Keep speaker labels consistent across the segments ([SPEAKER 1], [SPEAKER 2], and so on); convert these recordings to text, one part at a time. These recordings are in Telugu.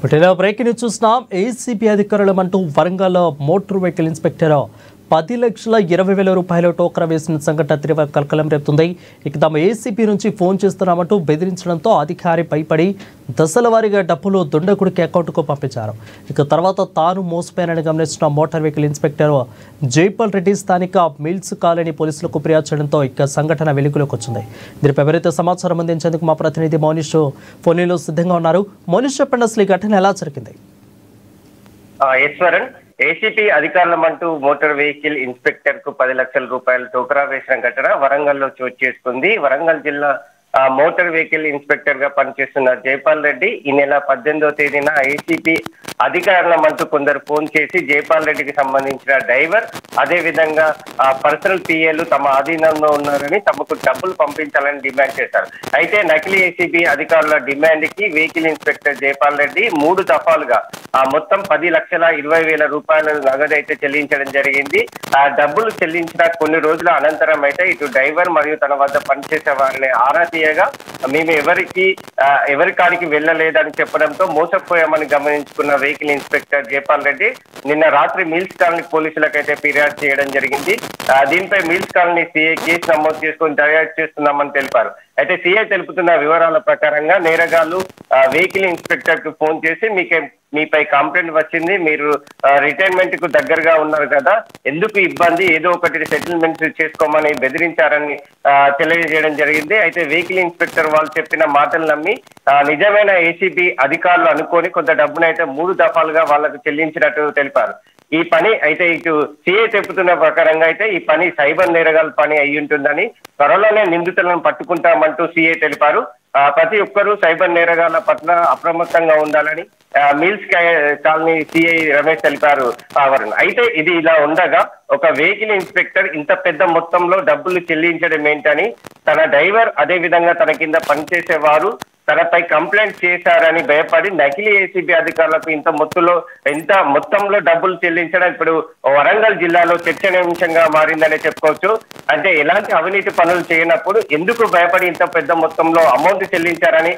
[SPEAKER 1] ఇటీవల బ్రేకింగ్ న్యూస్ చూస్తున్నాం. ఏసీబీ అధికారులమంటూ వరంగల్ మోటార్ వెహికల్ ఇన్స్పెక్టర్ 10,20,000 రూపాయల టోకరా వేసిన సంఘటన తీవ్ర కలకలం రేపుతుంది. ఇక తమ ఏసీబీ నుంచి ఫోన్ చేస్తున్నామంటూ బెదిరించడంతో అధికారి భయపడి దశల వారీగా డబ్బులు దుండగుడికి అకౌంట్కు పంపించారు. ఇక తర్వాత తాను మోసపోయానని గమనించిన motor vehicle inspector Jaipal Reddy స్థానిక మిల్స్ కాలనీ పోలీసులకు ఫిర్యాదు చేయడంతో ఇక సంఘటన వెలుగులోకి వచ్చింది. దీనిపై ఎవరైతే సమాచారం అందించేందుకు మా ప్రతినిధి మౌనిష్ ఫోన్లో సిద్ధంగా ఉన్నారు. మౌనిష్, చెప్పండి, అసలు ఈ ఘటన ఎలా జరిగింది?
[SPEAKER 2] ఈశ్వరన్, ఏసీపీ అధికారులమంటూ మోటార్ వెహికల్ ఇన్స్పెక్టర్ కు 10 లక్షల రూపాయలు టోకరా వేసిన ఘటన వరంగల్లో చోటు చేసుకుంది. వరంగల్ జిల్లా మోటార్ వెహికల్ ఇన్స్పెక్టర్ గా పనిచేస్తున్న జైపాల్ రెడ్డి ఈ నెల 18వ తేదీన ఏసీపీ అధికారులమంటూ కొందరు ఫోన్ చేసి జైపాల్ రెడ్డికి సంబంధించిన డ్రైవర్, అదే విధంగా పర్సనల్ పిఏలు తమ ఆధీనంలో ఉన్నారని తమకు డబ్బులు పంపించాలని డిమాండ్ చేశారు. అయితే నకిలీ ఏసీబీ అధికారుల డిమాండ్ కి వెహికల్ ఇన్స్పెక్టర్ జైపాల్ రెడ్డి 3 దఫాలుగా మొత్తం 10,20,000 రూపాయల నగదు అయితే చెల్లించడం జరిగింది. ఆ డబ్బులు చెల్లించిన కొన్ని రోజుల అనంతరం అయితే ఇటు డ్రైవర్ మరియు తన వద్ద పనిచేసే వారిని ఆరా తీయగా మేము ఎవరి కాడికి వెళ్ళలేదని చెప్పడంతో మోసపోయామని గమనించుకున్న వెహికల్ ఇన్స్పెక్టర్ జైపాల్ రెడ్డి నిన్న రాత్రి మిల్స్ కాలనీ పోలీసులకైతే ఫిర్యాదు చేయడం జరిగింది. దీనిపై మిల్స్ కాలనీ సీఐ కేసు నమోదు చేసుకుని దర్యాప్తు చేస్తున్నామని తెలిపారు. అయితే సీఐ తెలుపుతున్న వివరాల ప్రకారంగా నేరగాళ్లు వెహికల్ ఇన్స్పెక్టర్ కు ఫోన్ చేసి మీపై కంప్లైంట్ వచ్చింది, మీరు రిటైర్మెంట్ కు దగ్గరగా ఉన్నారు కదా, ఎందుకు ఇబ్బంది, ఏదో ఒకటి సెటిల్మెంట్ చేసుకోమని బెదిరించారని తెలియజేయడం జరిగింది. అయితే వెహికల్ ఇన్స్పెక్టర్ వాళ్ళు చెప్పిన మాటలు నమ్మి నిజమైన ఏసీబీ అధికారులు అనుకొని కొంత డబ్బునైతే 3 దఫాలుగా వాళ్ళకు చెల్లించినట్టు తెలిపారు. ఈ పని అయితే ఇటు సీఐ చెబుతున్న ప్రకారంగా అయితే ఈ పని సైబర్ నేరగాల పని అయి ఉంటుందని, త్వరలోనే నిందితులను పట్టుకుంటామంటూ సీఐ తెలిపారు. ప్రతి ఒక్కరూ సైబర్ నేరగాల పట్ల అప్రమత్తంగా ఉండాలని మిల్స్ కాలనీ సిఐ రమేష్ తెలిపారు. అయితే ఇది ఇలా ఉండగా ఒక వెహికల్ ఇన్స్పెక్టర్ ఇంత పెద్ద మొత్తంలో డబ్బులు చెల్లించడం ఏంటని తన డ్రైవర్, అదే విధంగా తన కింద పనిచేసేవారు తనపై కంప్లైంట్ చేశారని భయపడి నకిలీ ఏసీబీ అధికారులకు ఇంత మొత్తంలో డబ్బులు చెల్లించడం ఇప్పుడు వరంగల్ జిల్లాలో చర్చనీయాంశంగా మారిందనే చెప్పుకోవచ్చు. అంటే ఎలాంటి అవినీతి పనులు చేయనప్పుడు ఎందుకు భయపడి ఇంత పెద్ద మొత్తంలో అమౌంట్ చెల్లించారని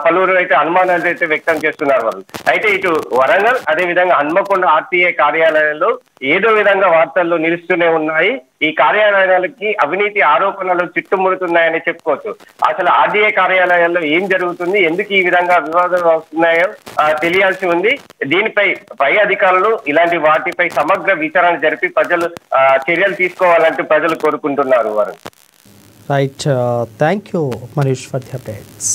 [SPEAKER 2] పలువురు అయితే అనుమానాలు అయితే వ్యక్తం చేస్తున్నారు వాళ్ళు. అయితే ఇటు వరంగల్, అదే విధంగా హన్మకొండ ఆర్టీఏ కార్యాలయాల్లో ఏదో విధంగా వార్తల్లో నిలుస్తూనే ఉన్నాయి. ఈ కార్యాలయాలకి అవినీతి ఆరోపణలు చుట్టుముడుతున్నాయని చెప్పుకోవచ్చు. అసలు ఆర్టీఏ కార్యాలయాల్లో ఏం జరుగుతుంది, ఎందుకు ఈ విధంగా వివాదాలు వస్తున్నాయో తెలియాల్సి ఉంది. దీనిపై పై అధికారులు ఇలాంటి వాటిపై సమగ్ర విచారణ జరిపి ప్రజలు చర్యలు తీసుకోవాలంటూ ప్రజలు కోరుకుంటున్నారు. వారు
[SPEAKER 1] right, thank you Manish for the updates.